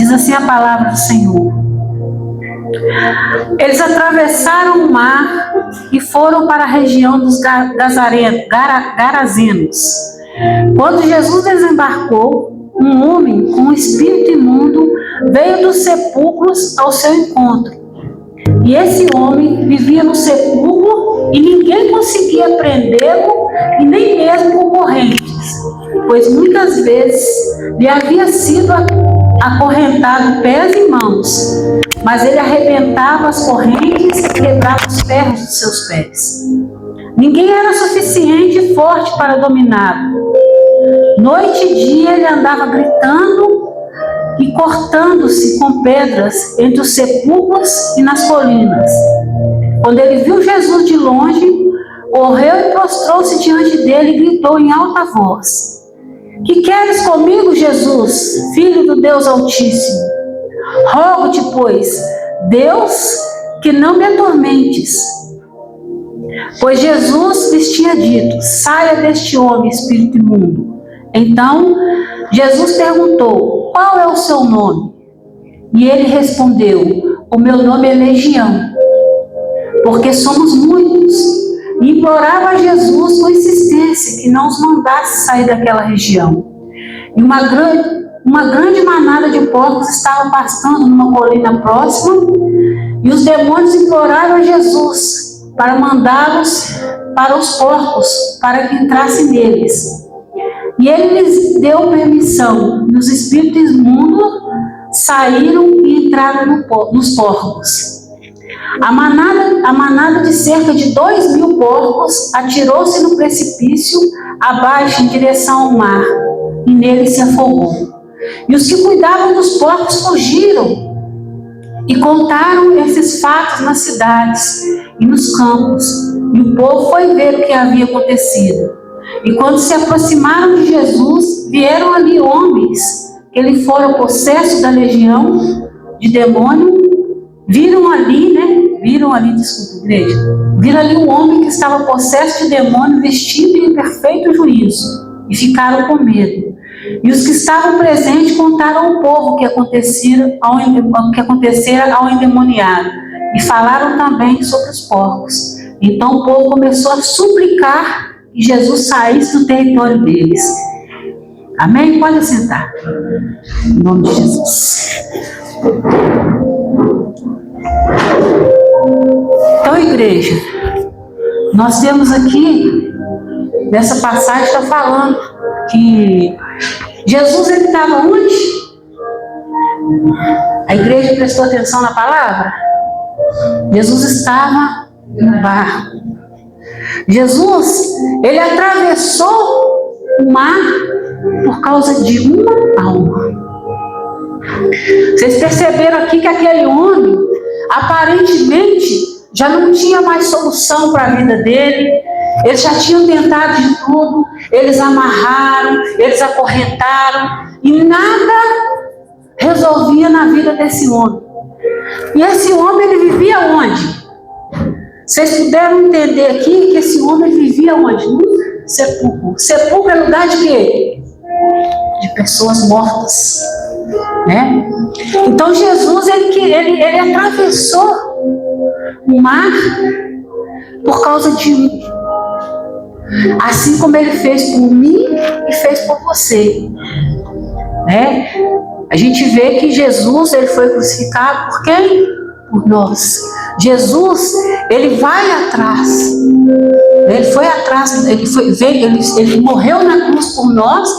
Diz assim a palavra do Senhor. Eles atravessaram o mar e foram para a região dos Garazenos. Quando Jesus desembarcou, um homem com um espírito imundo veio dos sepulcros ao seu encontro. E esse homem vivia no sepulcro e ninguém conseguia prendê-lo, e nem mesmo com correntes, pois muitas vezes lhe havia sido acorrentado pés e mãos, mas ele arrebentava as correntes e quebrava os ferros dos seus pés. Ninguém era suficiente e forte para dominá-lo. Noite e dia ele andava gritando e cortando-se com pedras entre os sepulcros e nas colinas. Quando ele viu Jesus de longe, correu e prostrou-se diante dele e gritou em alta voz: Que queres comigo, Jesus, Filho do Deus Altíssimo? Rogo-te, pois, Deus, que não me atormentes. Pois Jesus lhes tinha dito: Saia deste homem, espírito imundo. Então, Jesus perguntou: Qual é o seu nome? E ele respondeu: O meu nome é Legião, porque somos muitos. E implorava a Jesus com insistência que não os mandasse sair daquela região. E uma grande manada de porcos estava pastando numa colina próxima, e os demônios imploraram a Jesus para mandá-los para os porcos, para que entrasse neles. E ele lhes deu permissão, e os espíritos imundos saíram e entraram nos porcos. A manada de cerca de 2.000 porcos atirou-se no precipício abaixo em direção ao mar, e nele se afogou. E os que cuidavam dos porcos fugiram e contaram esses fatos nas cidades e nos campos, e o povo foi ver o que havia acontecido. E quando se aproximaram de Jesus, vieram ali homens que lhe foram possessos da legião de demônio. Viram ali um homem que estava possesso de demônio, vestido em perfeito juízo, e ficaram com medo. E os que estavam presentes contaram ao povo o que acontecera ao endemoniado, e falaram também sobre os porcos. Então o povo começou a suplicar que Jesus saísse do território deles. Amém? Pode sentar. Em nome de Jesus. Então, igreja, nós temos aqui, nessa passagem, está falando que Jesus, ele estava onde? A igreja prestou atenção na palavra? Jesus estava no barco. Jesus, ele atravessou o mar por causa de uma alma. Vocês perceberam aqui que aquele homem, aparentemente, já não tinha mais solução para a vida dele. Eles já tinham tentado de tudo, eles amarraram, eles acorrentaram, e nada resolvia na vida desse homem. E esse homem, ele vivia onde? Vocês puderam entender aqui que esse homem vivia onde? No sepulcro. Sepulcro é lugar de quê? De pessoas mortas, né? Então Jesus, ele atravessou o mar por causa de um, assim como ele fez por mim e fez por você, né? A gente vê que Jesus, ele foi crucificado por quem? Por nós. Jesus, ele vai atrás. Ele foi atrás, ele morreu na cruz por nós.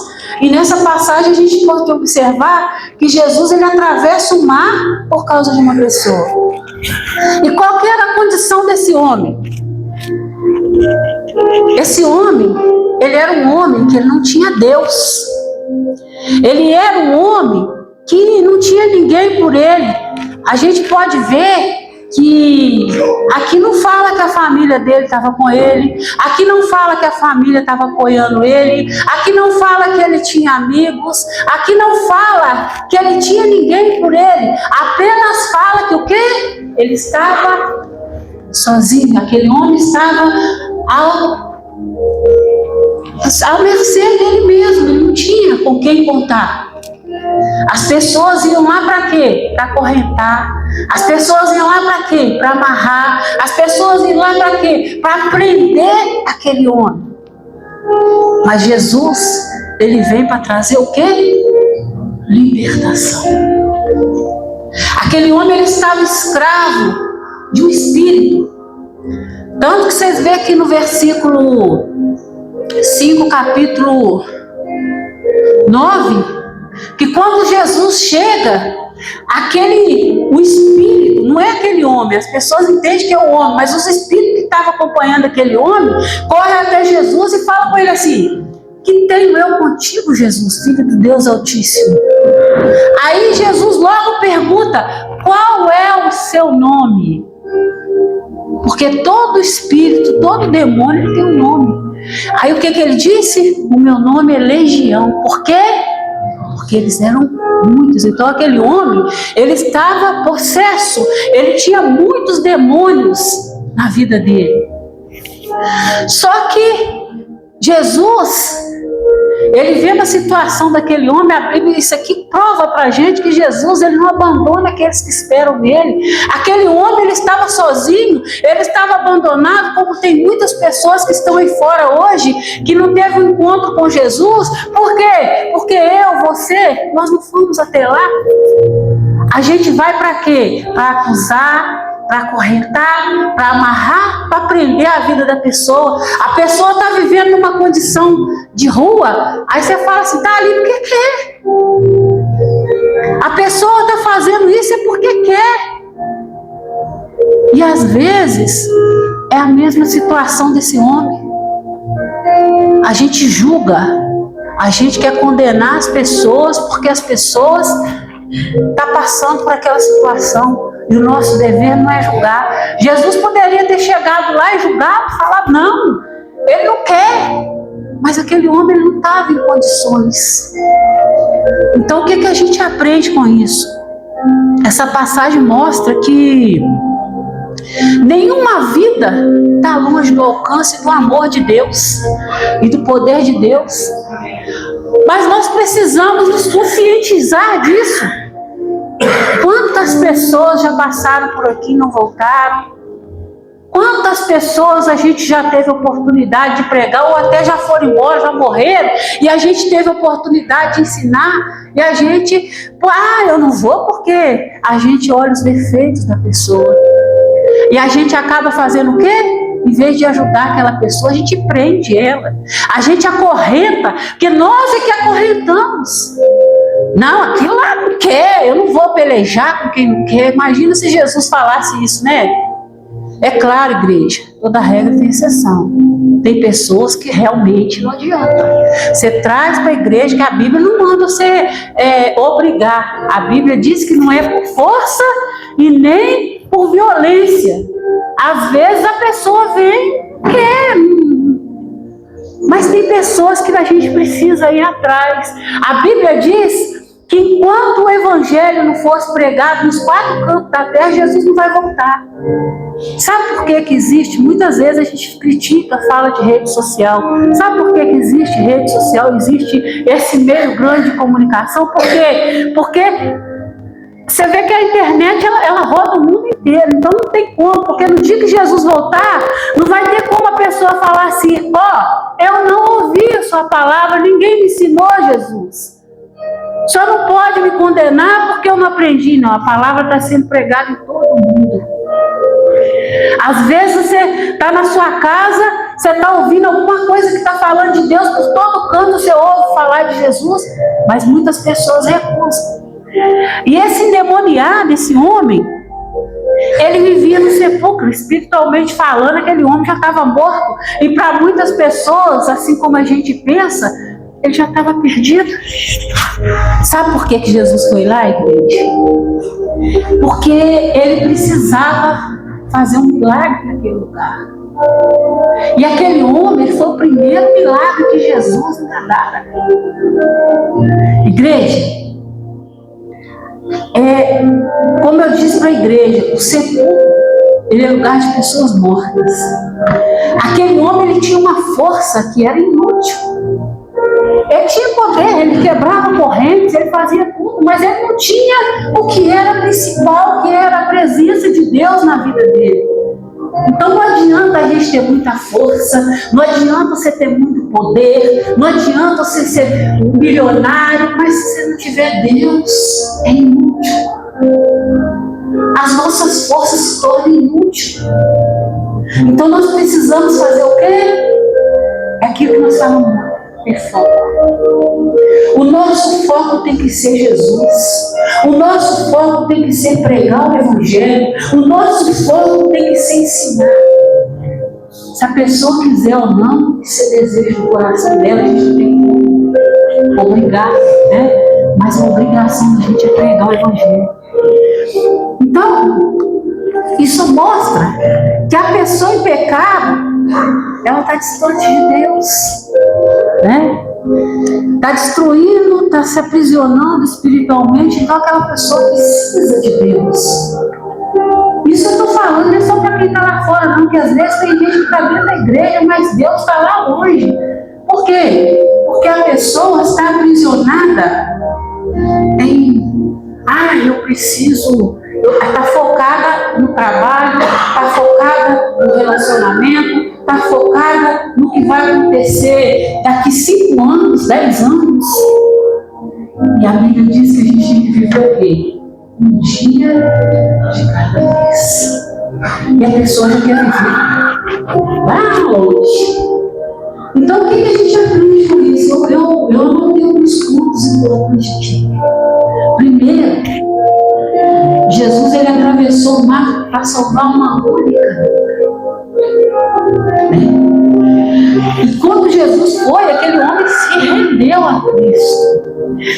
E nessa passagem a gente pode observar que Jesus, ele atravessa o mar por causa de uma pessoa. E qual que era a condição desse homem? Esse homem, ele era um homem que ele não tinha Deus. Ele era um homem que não tinha ninguém por ele. A gente pode ver que aqui não fala que a família dele estava com ele, aqui não fala que a família estava apoiando ele, aqui não fala que ele tinha amigos, aqui não fala que ele tinha ninguém por ele, apenas fala que o quê? Ele estava sozinho, aquele homem estava à mercê dele mesmo, ele não tinha com quem contar. As pessoas iam lá para quê? Para acorrentar. As pessoas iam lá para quê? Para amarrar. As pessoas iam lá para quê? Para prender aquele homem. Mas Jesus, ele vem para trazer o quê? Libertação. Aquele homem, ele estava escravo de um espírito. Tanto que vocês veem aqui no versículo 5, capítulo 9, que quando Jesus chega, o espírito, não é aquele homem, as pessoas entendem que é o homem, mas os espíritos que estavam acompanhando aquele homem, correm até Jesus e falam com ele assim: que tenho eu contigo, Jesus, filho do Deus Altíssimo? Aí Jesus logo pergunta: qual é o seu nome? Porque todo espírito, todo demônio tem um nome. Aí o que ele disse? O meu nome é Legião. Por quê? Porque eles eram muitos. Então aquele homem, ele estava possesso. Ele tinha muitos demônios na vida dele. Só que Jesus, ele vendo a situação daquele homem, a Bíblia, isso aqui prova para a gente que Jesus, ele não abandona aqueles que esperam nele. Aquele homem, ele estava sozinho, ele estava abandonado, como tem muitas pessoas que estão aí fora hoje, que não teve um encontro com Jesus. Por quê? Porque eu, você, nós não fomos até lá. A gente vai para quê? Para acusar, para acorrentar, para amarrar, para prender a vida da pessoa. A pessoa está vivendo numa condição de rua, aí você fala assim: tá ali porque quer. A pessoa está fazendo isso é porque quer. E às vezes é a mesma situação desse homem. A gente julga, a gente quer condenar as pessoas porque as pessoas estão passando por aquela situação. E o nosso dever não é julgar. Jesus poderia ter chegado lá e julgado, falar: não, ele não quer. Mas aquele homem, ele não estava em condições. Então o que a gente aprende com isso? Essa passagem mostra que nenhuma vida está longe do alcance do amor de Deus e do poder de Deus. Mas nós precisamos nos conscientizar disso. Quantas pessoas já passaram por aqui e não voltaram? Quantas pessoas a gente já teve oportunidade de pregar, ou até já foram embora, já morreram, e a gente teve oportunidade de ensinar, e a gente, eu não vou porque a gente olha os defeitos da pessoa. E a gente acaba fazendo o quê? Em vez de ajudar aquela pessoa, a gente prende ela. A gente acorrenta, porque nós é que acorrentamos. Não, aquilo lá não quer, eu não vou pelejar com quem não quer. Imagina se Jesus falasse isso, né? É claro, igreja, toda regra tem exceção. Tem pessoas que realmente não adiantam. Você traz para a igreja que a Bíblia não manda você obrigar. A Bíblia diz que não é por força e nem por violência. Às vezes a pessoa vem, quer. Mas tem pessoas que a gente precisa ir atrás. A Bíblia diz que enquanto o evangelho não fosse pregado nos 4 cantos da terra, Jesus não vai voltar. Sabe por que existe? Muitas vezes a gente critica, fala de rede social. Sabe por que existe rede social? Existe esse meio grande de comunicação? Por quê? Porque você vê que a internet ela roda o mundo inteiro. Então não tem como, porque no dia que Jesus voltar, não vai ter como a pessoa falar assim: eu não ouvi a sua palavra, ninguém me ensinou, Jesus. O senhor não pode me condenar porque eu não aprendi. Não, a palavra está sendo pregada em todo mundo. Às vezes você está na sua casa, você está ouvindo alguma coisa que está falando de Deus, por todo canto você ouve falar de Jesus, mas muitas pessoas recusam. E esse endemoniado, esse homem, ele vivia no sepulcro, espiritualmente falando, aquele homem já estava morto. E para muitas pessoas, assim como a gente pensa, ele já estava perdido. Sabe por que Jesus foi lá, igreja? Porque ele precisava fazer um milagre naquele lugar. E aquele homem, ele foi o primeiro milagre que Jesus dara. Igreja, como eu disse para a igreja, o sepulcro, ele é lugar de pessoas mortas. Aquele homem, ele tinha uma força que era inútil. Ele tinha poder, ele quebrava correntes, ele fazia tudo, mas ele não tinha o que era principal, que era a presença de Deus na vida dele. Então não adianta a gente ter muita força, não adianta você ter muito poder, não adianta você ser um milionário, mas se você não tiver Deus, é inútil. As nossas forças se tornam inúteis. Então nós precisamos fazer o quê? É aquilo que nós falamos, ter foco. O nosso foco tem que ser Jesus. O nosso foco tem que ser pregar o Evangelho. O nosso foco tem que ser ensinar. Se a pessoa quiser ou não, esse desejo do coração dela, a gente tem que obrigar, né? Mas a obrigação da gente é pregar o Evangelho. Então, isso mostra que a pessoa em pecado, ela está distante de Deus, né? Está destruindo, está se aprisionando espiritualmente. Então aquela pessoa precisa de Deus. Isso eu estou falando não é só para quem está lá fora, não, porque às vezes tem gente que está dentro da igreja, mas Deus está lá longe. Por quê? Porque a pessoa está aprisionada em eu preciso. Está focada no trabalho, está focada no relacionamento, está focada no que vai acontecer daqui 5 anos, 10 anos. E a Bíblia diz que a gente tem que viver o quê? Um dia de cada vez. E a pessoa já quer viver lá longe. Então o que a gente aprende com isso? Eu anotei alguns pontos importantes aqui. Primeiro, Jesus ele atravessou o mar para salvar uma única. E quando Jesus foi, aquele homem se rendeu a Cristo.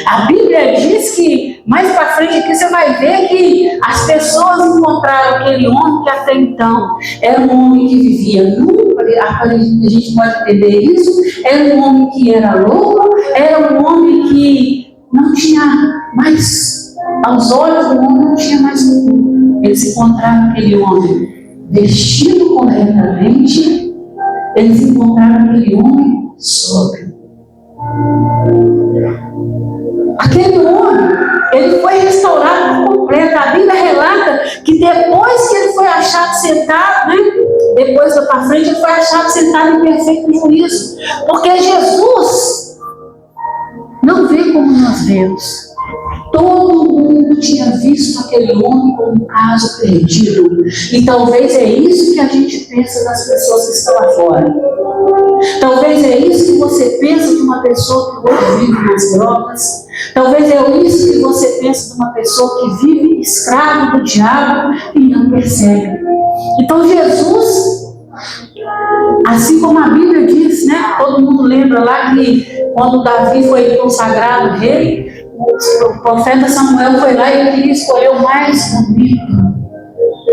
A Bíblia diz que, mais para frente aqui, você vai ver que as pessoas encontraram aquele homem que até então era um homem que vivia nu, a gente pode entender isso, era um homem que era louco, era um homem que não tinha mais, aos olhos do homem não tinha mais futuro. Eles encontraram aquele homem vestido corretamente, eles encontraram aquele homem sóbrio. Aquele homem, ele foi restaurado por completo. A Bíblia relata que depois que ele foi achado sentado, né? Depois da para frente, ele foi achado sentado em perfeito juízo. Porque Jesus não vê como nós vemos. Todo mundo tinha visto aquele homem como um caso perdido. E talvez é isso que a gente pensa das pessoas que estão lá fora. Talvez é isso que você pensa de uma pessoa que hoje vive nas drogas. Talvez é isso que você pensa de uma pessoa que vive escravo do diabo e não percebe. Então Jesus, assim como a Bíblia diz, né? Todo mundo lembra lá que quando Davi foi consagrado rei, o profeta Samuel foi lá e ele queria escolher o mais bonito,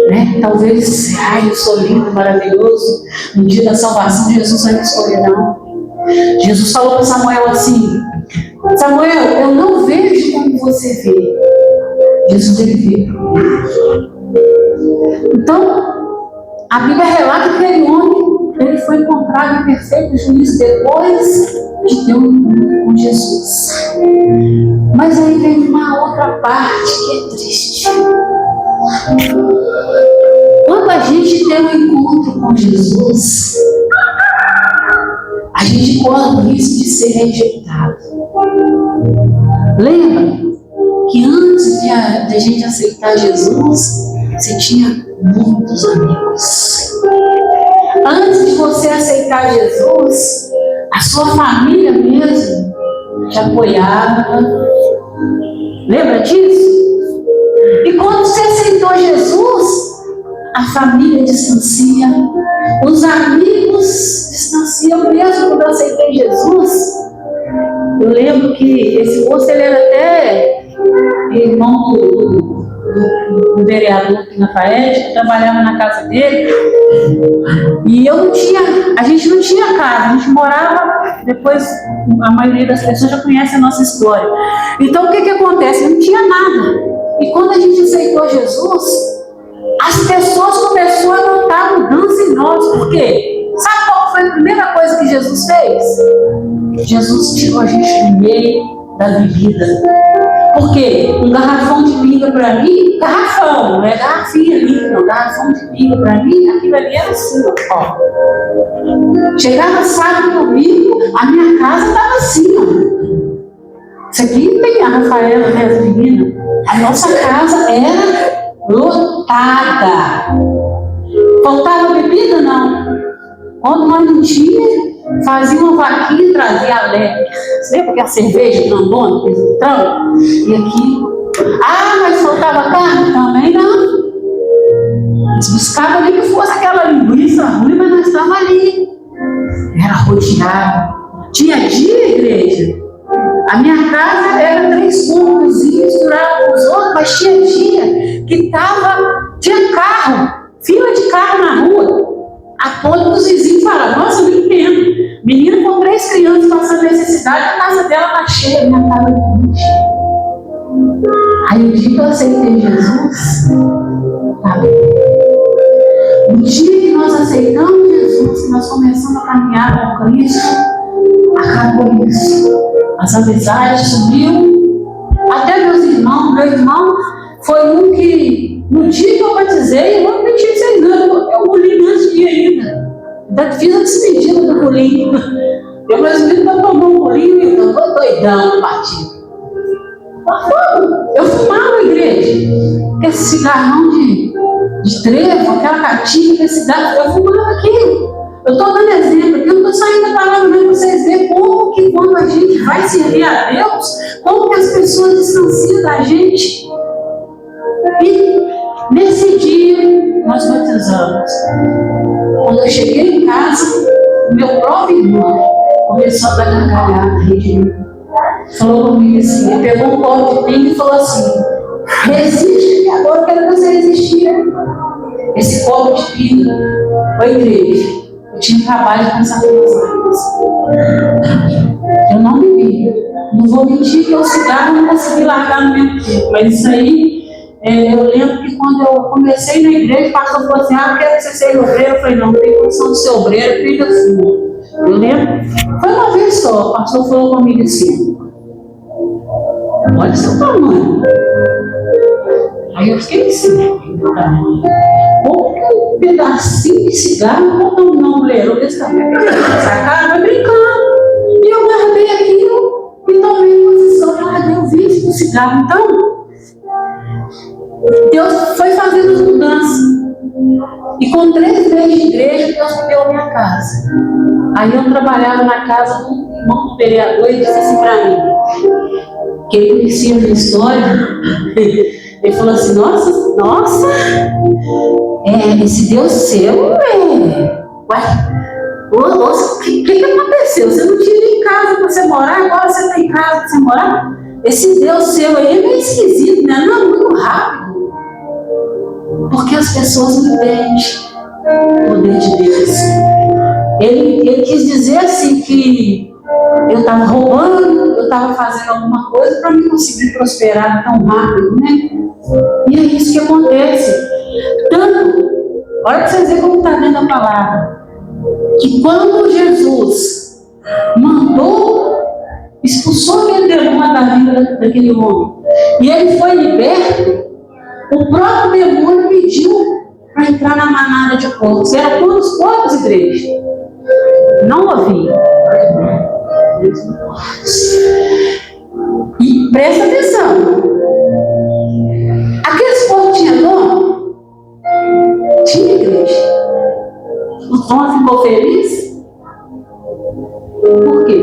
né? Talvez, eu sou lindo, maravilhoso, no dia da salvação Jesus vai me escolher, não. Jesus falou para Samuel assim: Samuel, eu não vejo como você vê. Jesus ele vê. Então, a Bíblia relata que aquele homem ele foi encontrado em perfeito juízo depois de ter um encontro com Jesus. Mas aí vem uma outra parte que é triste. Quando a gente tem um encontro com Jesus, a gente corre o risco de ser rejeitado. Lembra que antes de a gente aceitar Jesus, você tinha muitos amigos. Antes de você aceitar Jesus, a sua família mesmo te apoiava. Lembra disso? E quando você aceitou Jesus, a família distancia, os amigos distanciam. Mesmo quando eu aceitei Jesus, eu lembro que esse moço ele era até irmão do vereador aqui na Faed, que trabalhava na casa dele. E a gente não tinha casa, a gente morava, depois a maioria das pessoas já conhece a nossa história. Então o que acontece? Não tinha nada. E quando a gente aceitou Jesus, as pessoas começaram a notar mudança em nós. Por quê? Sabe qual foi a primeira coisa que Jesus fez? Jesus tirou a gente do meio da bebida. Por quê? Um garrafão de pinga para mim, garrafão, não é garrafinha ali, não, garrafão de pinga para mim, aquilo ali era assim, ó. Chegava sábado e domingo, a minha casa estava assim, ó. Isso aqui tem a Rafaela, né, as meninas. A nossa casa era lotada. Faltava bebida? Não. Quando nós não tínhamos, fazia uma vaquinha e trazia a lebre. Você lembra que a cerveja grandona, que eles entram? E aqui. Ah, mas faltava carne? Também não. Eles buscavam nem que fosse aquela linguiça ruim, mas nós estávamos ali. Era rodeado. Tinha dia, igreja. A minha casa era 3 cômodos misturados com os outros, mas tinha dia que tinha carro, fila de carro na rua. A ponto dos vizinhos falaram, nossa, eu não entendo. Menina com 3 crianças passando necessidade, a casa dela está cheia, a minha casa não cheia. Aí o dia que eu aceitei Jesus, tá bem. No dia que nós aceitamos Jesus, que nós começamos a caminhar com Cristo, acabou isso. As amizades sumiu. Até meus irmãos, meu irmão foi um que, no dia que eu batizei, eu não tinha 6 anos, eu bolinho antes de ir ainda. Ainda fiz a despedida do bolinho. Eu resolvi para tomar um bolinho e eu estou doidão no partido. Eu fumava na igreja. Aquele cigarrão de trevo, aquela catinha, aquele cigarro, eu fumava aquilo. Eu estou dando exemplo aqui, eu não estou saindo da palavra para vocês verem como que quando a gente vai servir a Deus, como que as pessoas distanciam da gente. E nesse dia nós batizamos. Quando eu cheguei em casa, o meu próprio irmão começou a dar gargalhada, falou comigo assim, ele pegou um copo de pinga e falou assim, resiste que agora eu quero que você resistir. Esse copo de pinga, foi igreja. Eu tinha trabalho de pensar nas áreas. Eu não bebi. Não vou mentir que o cigarro eu não consegui largar no mesmo tempo. Mas isso aí, eu lembro que quando eu comecei na igreja, o pastor falou assim, quero que você seja obreiro. Eu falei, não tem condição de ser obreiro, filho da sua. Eu lembro, foi uma vez só, o pastor falou comigo assim, olha o seu tamanho. Aí eu fiquei assim, um pedacinho de cigarro, não, mulher, desse tamanho, sacaram, vai brincando. E eu guardei aquilo e tomei posição, guardei o vício do cigarro. Então, Deus foi fazendo as mudanças. E com 3 meses de igreja, Deus me deu a minha casa. Aí eu trabalhava na casa de um irmão do vereador e disse assim para mim, que ele conhecia a minha história. Ele falou assim, nossa, esse Deus seu, o que aconteceu? Você não tinha nem casa para você morar, agora você tem casa para você morar? Esse Deus seu aí é meio esquisito, né? Não, muito rápido. Porque as pessoas não entendem o poder de Deus. Ele quis dizer assim que eu estava roubando, eu estava fazendo alguma coisa para me conseguir prosperar tão rápido, né? E é isso que acontece. Tanto, olha para vocês verem como está dentro da palavra, que quando Jesus expulsou aquele demônio da vida daquele homem, e ele foi liberto, o próprio demônio pediu para entrar na manada de porcos. Eram todos porcos, igreja? Não ouvi. E presta atenção. Aqueles porcos tinham dono? Tinha, igreja. O dono ficou feliz? Por quê?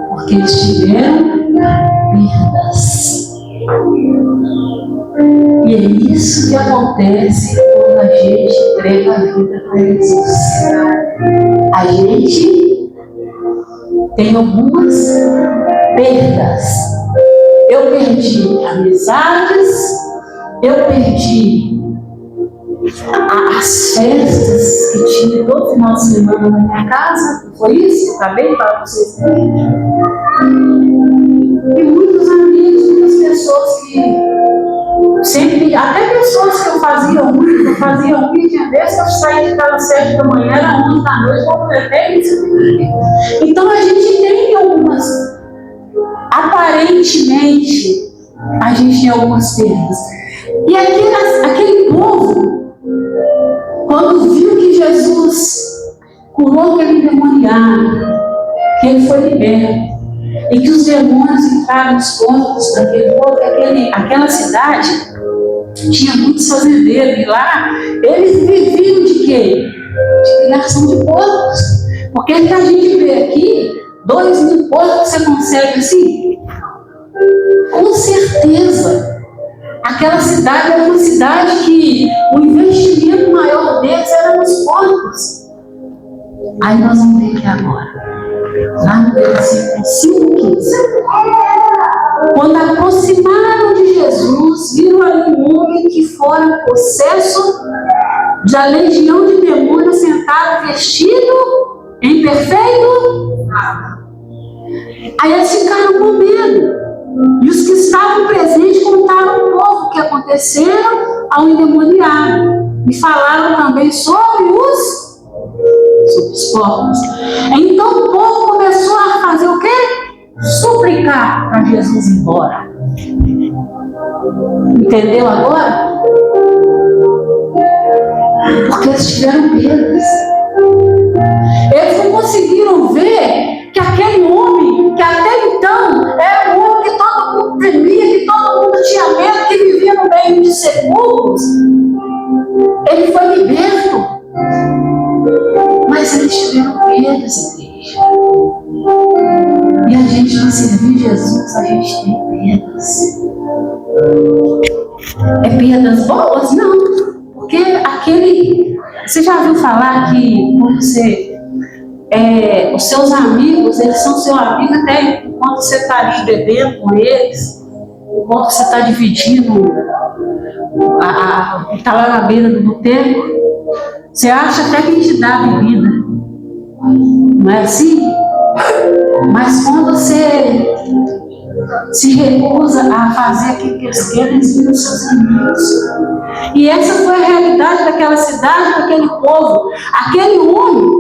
Porque eles tiveram perdas. E é isso que acontece quando a gente entrega a vida para Jesus. A gente tem algumas perdas. Eu perdi amizades, eu perdi as festas que tinha todo final de semana na minha casa. Foi isso? Acabei de falar para vocês. E muitos amigos, muitas pessoas que sempre, até pessoas que eu fazia muito, tinha vezes que eu saí de casa às 7 da manhã, era 11 da noite, eu até isso. Então a gente tem algumas, aparentemente, a gente tem algumas perdas. E aquele povo, quando viu que Jesus curou aquele endemoniado, que ele foi liberto, e que os demônios entraram nos corpos daquele povo, aquela cidade tinha muitos fazendeiros, e lá eles viviam de quê? De criação de porcos. Porque o que a gente vê aqui, 2.000 porcos você consegue assim? Com certeza. Aquela cidade era uma cidade que o investimento maior deles era nos porcos. Aí nós vamos ver aqui agora, lá no versículo 5:15. Quando aproximaram de Jesus, viram ali um homem que fora possesso de a legião de demônios sentado, vestido em perfeito. Aí eles ficaram com medo. E os que estavam presentes contaram um pouco o que aconteceu ao endemoniado. E falaram também sobre os porcos. Então o povo começou a fazer o quê? Suplicar para Jesus ir embora. Entendeu agora? Porque eles tiveram medo. Eles não conseguiram ver que aquele homem, que até então era um homem que todo mundo temia, que todo mundo tinha medo, que vivia no meio de sepulcros, ele foi liberto. Mas eles tiveram perdas, igreja. E a gente, para servir Jesus, a gente tem perdas. É perdas boas? Não. Porque você já ouviu falar que quando os seus amigos, eles são seu amigo até enquanto você está ali bebendo com eles, enquanto você está dividindo, está lá na beira do boteco, você acha até que te dá bebida. Não é assim? Mas quando você se recusa a fazer aquilo que eles querem, eles viram seus inimigos. E essa foi a realidade daquela cidade, daquele povo. Aquele homem,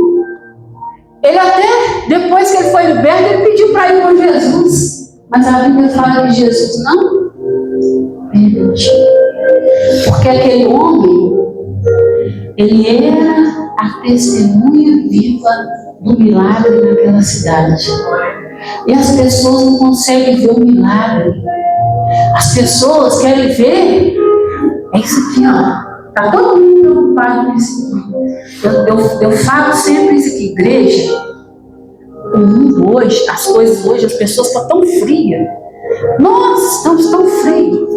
ele até, depois que ele foi liberto, ele pediu para ir com Jesus. Mas a Bíblia fala que Jesus não permitiu. Porque aquele homem, ele era a testemunha viva do milagre naquela cidade. E as pessoas não conseguem ver o milagre. As pessoas querem ver. É isso aqui, ó. Está todo mundo preocupado com isso aqui. Eu falo sempre isso aqui, igreja. O mundo hoje, as coisas hoje, as pessoas estão tão frias. Nós estamos tão frios.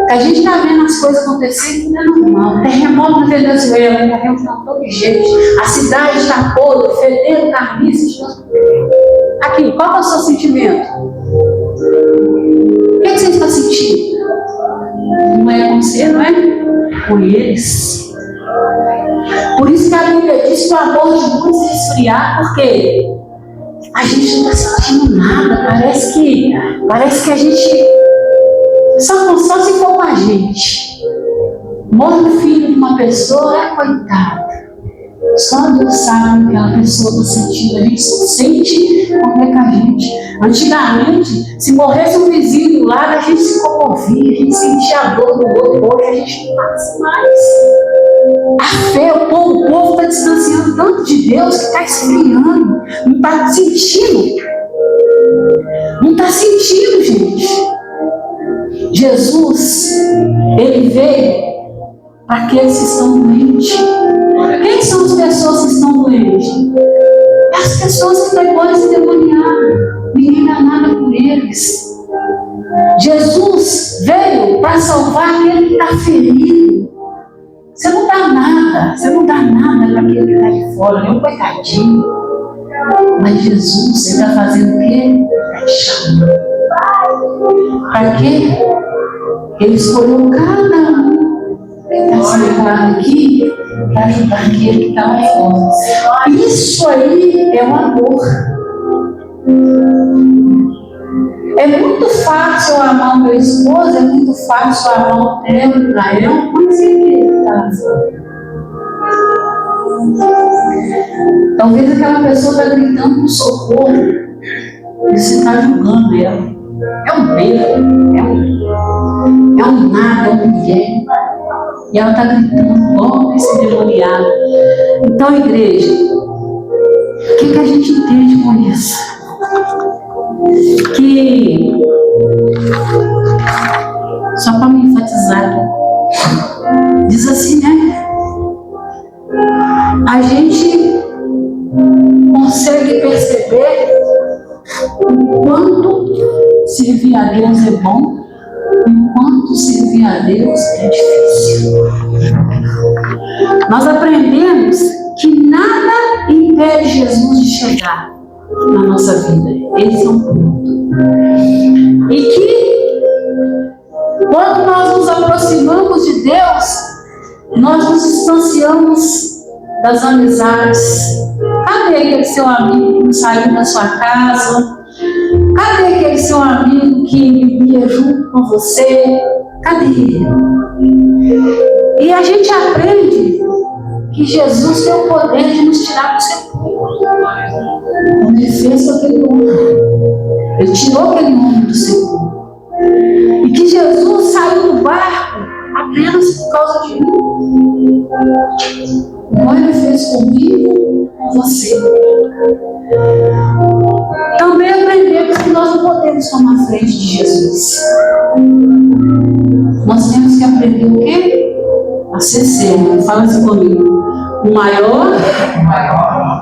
Que a gente está vendo as coisas acontecerem, não é normal. Terremoto na Venezuela, morreu de todo jeito. A cidade está podre, fedendo carniça. Aqui, qual é o seu sentimento? O que você está sentindo? Não é com você, não é? Com eles. Por isso que a Bíblia diz que o amor de muitos se esfriar, porque a gente não está sentindo nada. Parece que a gente só se for com a gente. Morre o filho de uma pessoa, coitada. Só Deus sabe o que aquela pessoa está sentindo. A gente só sente como é que a gente. Antigamente, se morresse um vizinho do lado, a gente se comovia, a gente sentia a dor do outro. Hoje a gente não faz mais. A fé, o povo está distanciando tanto de Deus que está esfriando. Não está sentindo. Não está sentindo, gente. Jesus, ele veio para aqueles que estão doentes. Quem são as pessoas que estão doentes? É as pessoas que estão igual esse endemoniado. Ninguém dá nada por eles. Jesus veio para salvar aquele que está ferido. Você não dá nada para aquele que está de fora, nem um coitadinho. Mas Jesus, ele está fazendo o quê? Está te chamando. Para quê? Ele escolheu cada um que está sentado aqui para ajudar aquele que está lá fora. Isso aí é o amor. É muito fácil amar o meu esposo, é muito fácil amar o Theo, o Israel, mas ele está lá fora. Talvez aquela pessoa está gritando por socorro e você está julgando ela. É um erro, é um nada, é um ninguém. E ela está gritando, ó, esse demoniado. Então, igreja, o que a gente entende com isso? Que, só para me enfatizar, diz assim, né? A gente consegue perceber o quanto servir a Deus é bom e o quanto servir a Deus é difícil. Nós aprendemos que nada impede Jesus de chegar na nossa vida. Esse é um ponto. E que quando nós nos aproximamos de Deus, nós nos distanciamos das amizades. Cadê aquele seu amigo que não saiu da sua casa? Cadê aquele seu amigo que vivia junto com você? Cadê ele? E a gente aprende que Jesus tem o poder de nos tirar do sepulcro. Como ele fez com aquele homem. Ele tirou aquele homem do sepulcro. E que Jesus saiu do barco apenas por causa de mim. Igual ele fez comigo, com você. Também aprendemos que nós não podemos tomar frente de Jesus. Nós temos que aprender o quê? A ser servo. Fala assim comigo. O maior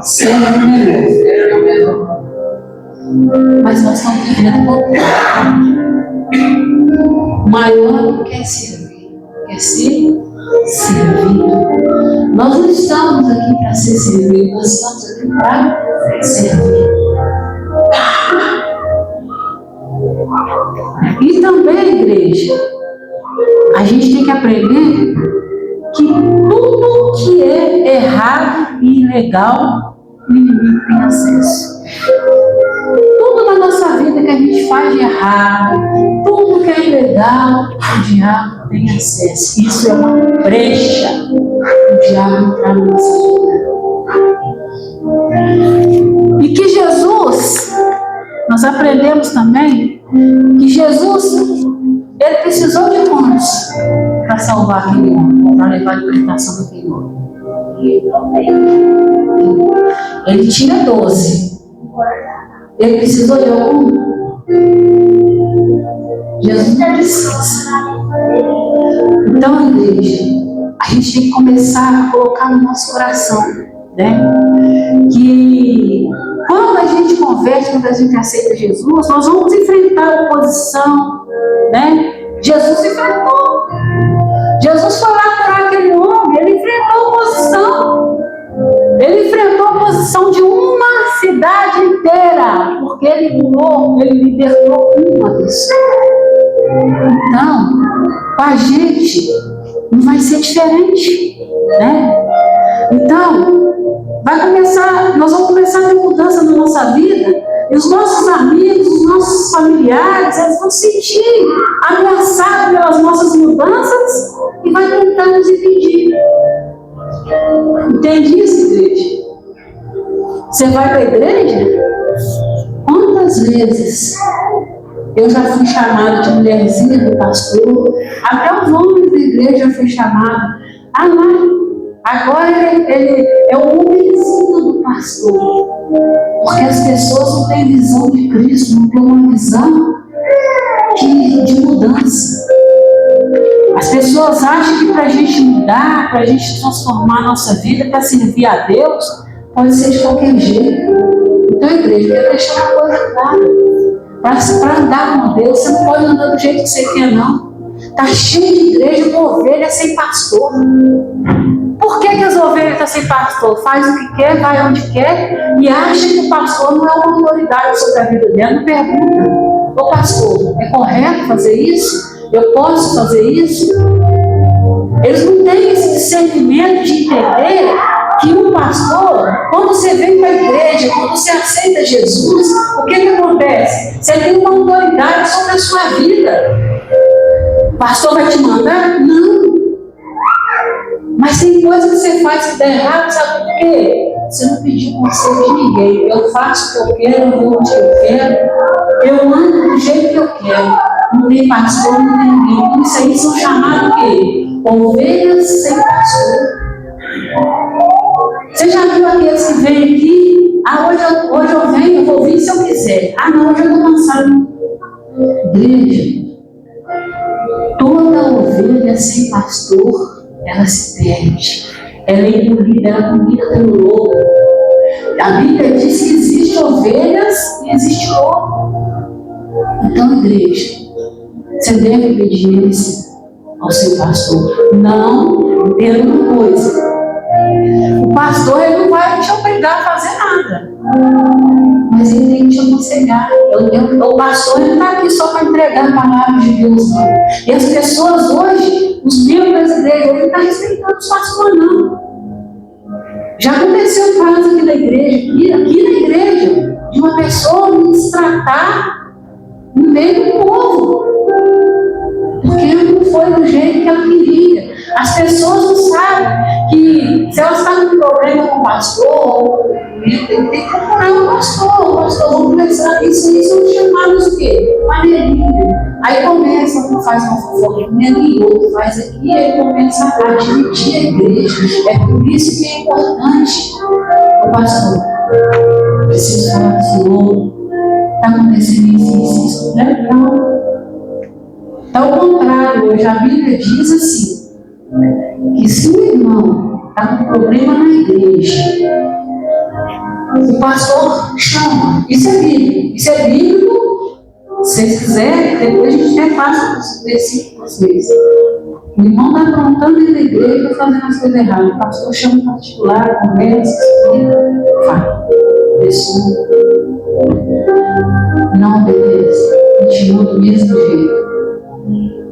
servo o menor. Mas nós estamos vivendo o maior não quer servir, quer ser servido. Nós não estamos aqui para ser servidos, nós estamos aqui para servir. E também, igreja, a gente tem que aprender que tudo que é errado e ilegal, o inimigo tem acesso. Tudo na nossa vida que a gente faz de errado, tudo que é ilegal, o diabo tem acesso. Isso é uma brecha o diabo entrar na nossa vida. E que Jesus, nós aprendemos também que Jesus, ele precisou de quantos para salvar aquele homem, para levar a libertação daquele homem? Ele tinha 12. Ele precisou de algum? Jesus não precisa. Então, igreja, a gente tem que começar a colocar no nosso coração, né? Que quando a gente converte, quando a gente aceita Jesus, nós vamos enfrentar a oposição, né? Jesus enfrentou. Jesus foi lá curar aquele homem, ele enfrentou a oposição. Ele enfrentou a oposição de uma cidade inteira, porque ele curou, ele libertou uma pessoa. Então, com a gente, não vai ser diferente, né? Então, nós vamos começar a ter mudança na nossa vida, e os nossos amigos, os nossos familiares, eles vão se sentir ameaçados pelas nossas mudanças e vai tentar nos impedir. Entende isso, igreja? Você vai para a igreja? Quantas vezes eu já fui chamada de mulherzinha do pastor, até os homens da igreja já fui chamada. Ah, lá, agora ele é o homenzinho do pastor. Porque as pessoas não têm visão de Cristo, não têm uma visão de mudança. As pessoas acham que para a gente mudar, para a gente transformar a nossa vida, para servir a Deus, pode ser de qualquer jeito. Então, a igreja quer deixar uma coisa clara. Para andar com Deus, você não pode andar do jeito que você quer, não. Está cheio de igreja com ovelha sem pastor. Por que as ovelhas estão sem pastor? Faz o que quer, vai onde quer e acha que o pastor não é uma autoridade sobre a vida dela. Não pergunta: ô pastor, é correto fazer isso? Eu posso fazer isso? Eles não têm esse discernimento de entender que um pastor, quando você vem para a igreja, quando você aceita Jesus, o que acontece? Você tem uma autoridade sobre a sua vida. O pastor vai te mandar? Não. Mas tem coisa que você faz que dá errado, sabe por quê? Você não pediu conselho de ninguém. Eu faço o que eu quero, eu vou onde eu quero, eu ando do jeito que eu quero. Não tem pastor, não tem ninguém. Isso aí são chamados o quê? Ovelhas sem pastor. Você já viu aqueles que vêm aqui? Ah, hoje eu venho, eu vou vir se eu quiser. Ah, não, hoje eu estou cansado. Igreja, toda ovelha sem pastor, ela se perde. Ela é engolida, ela é comida pelo lobo. A Bíblia diz que existem ovelhas e existe lobo. Então, igreja, você deve obediência ao seu pastor. Não, entenda uma coisa. O pastor ele não vai te obrigar a fazer nada, mas ele tem que te aconselhar. O pastor ele não está aqui só para entregar a palavra de Deus, não. E as pessoas hoje, os membros das igrejas, não estão respeitando os pastores, não. Já aconteceu casos aqui na igreja, de uma pessoa me tratar no meio do povo, porque não foi do jeito que ela queria. As pessoas não sabem que se elas estão com problema com o pastor, tem que procurar o pastor, vamos conversar, isso são chamados o quê? Maneirinha. Aí começa, um faz uma fofoquinha e outro faz aqui, e aí começa a dividir a igreja. É por isso que é importante, o pastor, preciso falar do Senhor, está acontecendo isso, não. Ao contrário, hoje a Bíblia diz assim, que se o irmão está com problema na igreja, o pastor chama. Isso é bíblico. Se vocês quiserem, depois a gente até passa os versículos para vocês. O irmão está aprontando dentro da igreja, fazendo as coisas erradas. O pastor chama em particular, conversa, explica, fala. Pessoa não obedece, continua do mesmo jeito.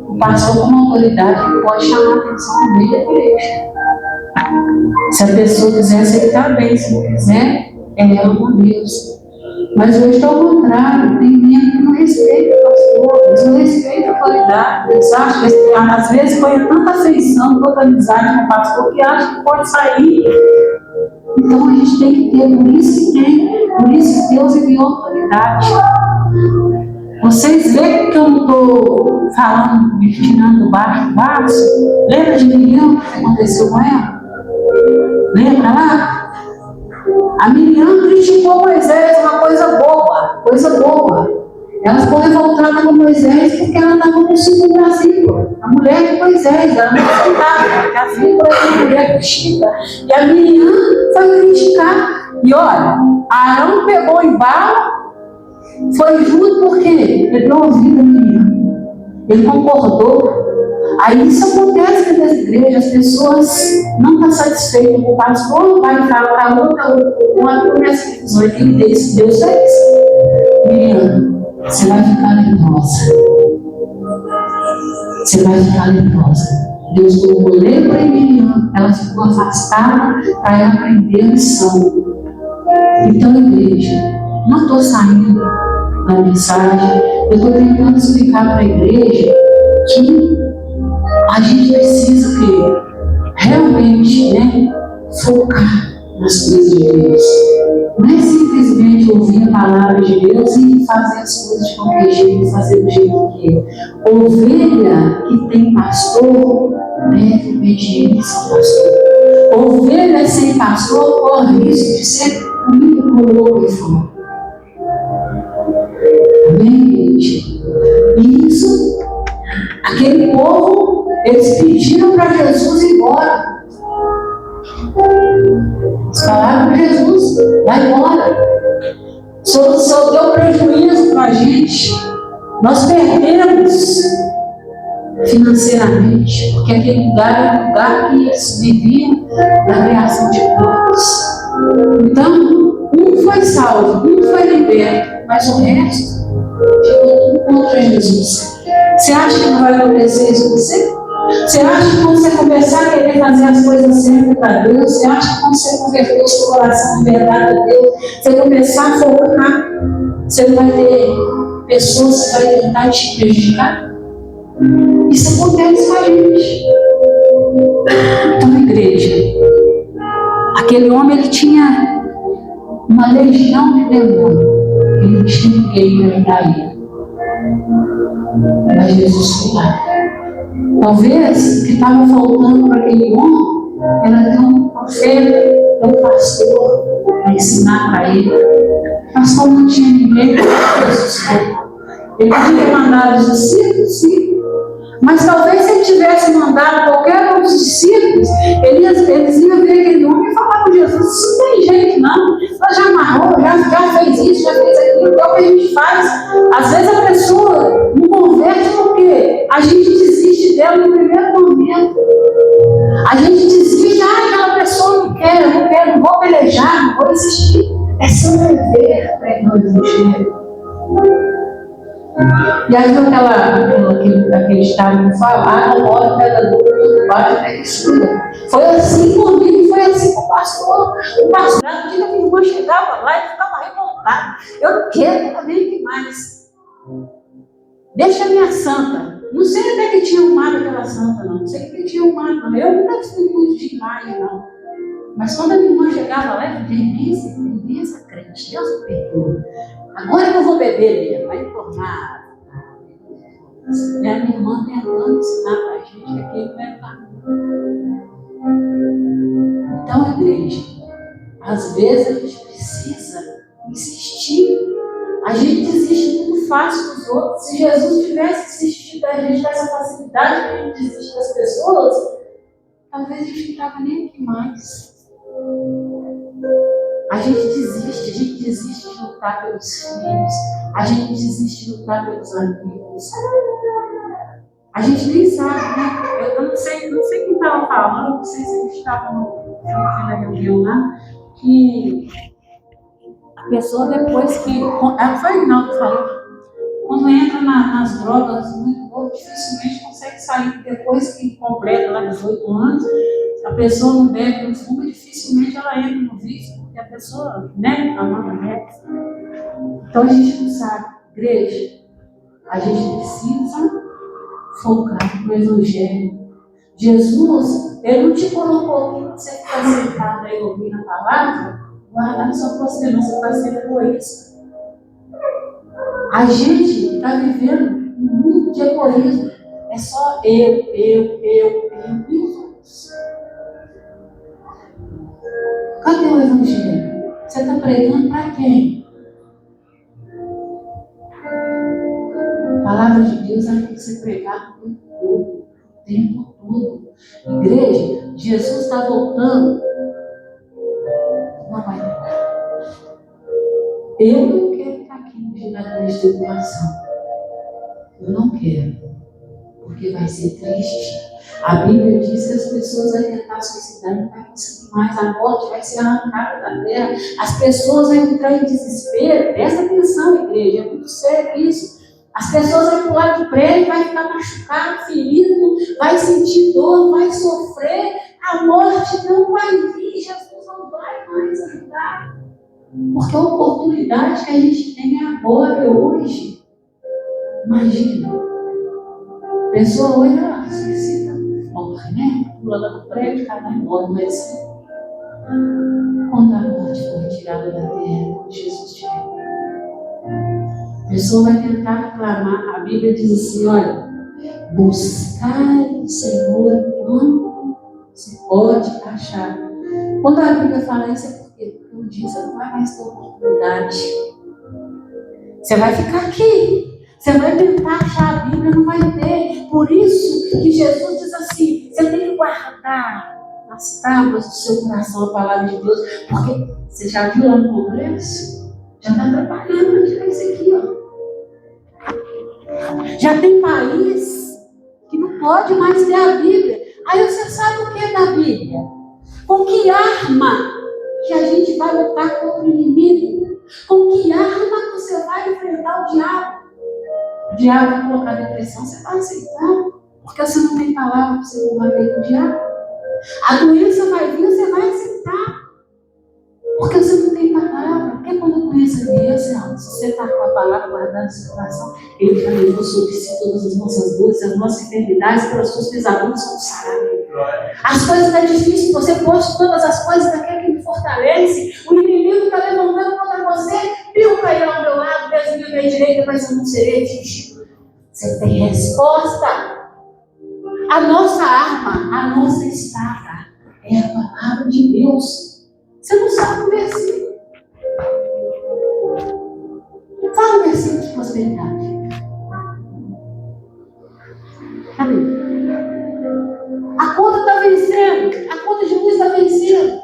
O pastor, como autoridade, pode chamar a atenção no meio da igreja. Se a pessoa quiser aceitar bem, se não quiser, é ela com Deus. Mas hoje está ao contrário, tem membro que não respeita o pastor, eles não respeitam a autoridade, eles acham que às vezes põe tanta afeição, tanta amizade com o pastor que acha que pode sair. Então a gente tem que ter, por isso que Deus enviou autoridade. Vocês veem que eu não estou falando, me tirando do baixo? Lembra de Miriam, o que aconteceu com ela? Lembra lá? A Miriam criticou Moisés, uma coisa boa. Ela ficou revoltada com Moisés porque ela estava no sul da vírgula. A mulher de Moisés, ela não aceitava, porque a vírgula era uma mulher vestida. E a Miriam foi criticar. E olha, Arão pegou o embalo, foi junto porque ele não ouviu a Miriam. Ele concordou. Aí isso acontece nas igrejas, as pessoas não estão satisfeitas com o pastor, vai falar para a outra, começa a dizer que Deus fez. Miriam, você vai ficar leprosa. Você vai ficar leprosa. Deus colocou lepra em Miriam, ela ficou afastada para ela aprender a lição. Então, igreja, não estou saindo da mensagem, eu estou tentando explicar para a igreja que a gente precisa realmente focar nas coisas de Deus. Não é simplesmente ouvir a palavra de Deus e fazer as coisas de qualquer jeito, fazer do jeito que é. Ovelha que tem pastor deve obediência ao pastor. Ovelha sem pastor corre risco de ser comido por lobo e fome. Amém, gente? E isso, aquele povo, eles pediram para Jesus ir embora. Eles falaram para Jesus, vai embora. Só deu prejuízo para a gente. Nós perdemos financeiramente, porque aquele lugar era um lugar que eles viviam na criação de porcos. Então, um foi salvo, um foi liberto, mas o resto ficou tudo contra Jesus. Você acha que não vai acontecer isso com você? Você acha que quando você começar a querer fazer as coisas certas para Deus, você acha que quando você converter o seu coração de verdade a Deus, você começar a focar, você não vai ter pessoas que vão tentar te prejudicar? Isso acontece com a gente. Então, igreja, aquele homem, ele tinha uma legião de demônios. Ele não tinha ninguém para ajudar ele. Mas Jesus foi lá. Talvez o que estava faltando para aquele homem era ter um profeta, ter um pastor para ensinar para ele. Mas como não tinha ninguém, Jesus foi. Ele podia ter mandado os discípulos, sim. Mas talvez se ele tivesse mandado qualquer um dos discípulos, eles iam ver aquele homem e falar com Jesus: isso não tem jeito não, ela já amarrou, já fez isso, já fez aquilo, é o que a gente faz. Às vezes a pessoa não converte porque a gente desiste dela no primeiro momento. A gente desiste, aquela pessoa não quero, não vou pelejar, não vou insistir. É sobreviver pregando o evangelho. E aí aquele estado que fala, não olha pedra dura, bate até que estuda. Foi assim comigo, foi assim com o pastor. O pastor, no dia que a minha irmã chegava lá, ele ficava revoltado. Eu não quero que mais. Deixa a minha santa. Não sei até que tinha arrumado aquela santa, não. Não sei que tinha arrumado, não. Eu nunca fui muito de imagem, não. Mas quando a minha irmã chegava lá, eu falei: bença, crente, Deus me perdoa. Agora eu não vou beber mesmo, vai tornar. E a minha irmã tentando ensinar para a gente que aquilo não é caminho. Então, igreja, às vezes a gente precisa insistir. A gente desiste muito fácil dos outros. Se Jesus tivesse desistido da gente dessa facilidade que a gente desiste das pessoas, talvez a gente não estava nem aqui mais. A gente desiste de lutar pelos filhos, a gente desiste de lutar pelos amigos. A gente nem sabe, né? Eu não sei quem estava falando, não sei se a gente estava na reunião lá, que a pessoa depois que. Foi o Reinaldo que falou, quando entra nas drogas muito pouco, dificilmente consegue sair depois que completa lá 18 anos. Se a pessoa não bebe, não fuma, dificilmente ela entra no vício, porque a pessoa, né, a mão mete. Então a gente não sabe, igreja, a gente precisa focar no Evangelho. Jesus, ele não te colocou aqui para você ficar sentado aí ouvindo a palavra, guardando sua prosperança para ser egoísta. A gente está vivendo um mundo de egoísmo. É só eu e os outros. Cadê o Evangelho? Você está pregando para quem? A palavra de Deus tem que ser pregada o tempo todo. Igreja, Jesus está voltando. Não vai demorar. Eu não quero ficar aqui no ginásio de educação. Eu não quero. Porque vai ser triste. A Bíblia diz que as pessoas vão tentar suicidar e não vai conseguir mais. A morte vai ser arrancada da terra. As pessoas vão entrar em desespero. Presta atenção, igreja. É muito sério isso. As pessoas vão pular do prédio, vai ficar machucado, ferido, vai sentir dor, vai sofrer. A morte não vai vir. Jesus não vai mais ajudar. Porque a oportunidade que a gente tem é agora, é hoje. Imagina. A pessoa hoje, ela suicida, morre, né? Pula lá no prédio, cada um morre, mas quando a morte for retirada da terra, quando Jesus estiver, a pessoa vai tentar clamar. A Bíblia diz assim: olha, buscar o Senhor enquanto se pode achar. Quando a Bíblia fala isso, é porque um dia você não vai mais ter oportunidade. Você vai ficar aqui. Você vai tentar achar a Bíblia, não vai ter. Por isso que Jesus diz assim: você tem que guardar nas tábuas do seu coração a palavra de Deus. Porque você já viu lá no Congresso? Já está trabalhando para tirar isso aqui, ó. Já tem país que não pode mais ter a Bíblia. Aí você sabe o que é da Bíblia? Com que arma que a gente vai lutar contra o inimigo? Com que arma você vai enfrentar o diabo? O diabo vai colocar depressão, você vai aceitar. Porque você não tem palavra para você combater com o diabo. A doença vai vir, você vai aceitar. Porque você não tem palavra. Porque quando a doença vier, se você está com a palavra guardada no seu coração, ele já levou sobre si todas as nossas dores, as nossas enfermidades, pelas suas pisaduras, são saradas. As coisas estão difíceis, você pode todas as coisas daquele que me fortalece. O inimigo está levantando contra você. 1000 cairão ao meu lado, 10.000 à minha direita, mas eu não serei atingido. Você tem resposta. A nossa arma, a nossa espada é a palavra de Deus. Você não sabe o versículo. Fala o versículo de prosperidade. Cadê? A conta está vencendo. A conta de luz está vencendo.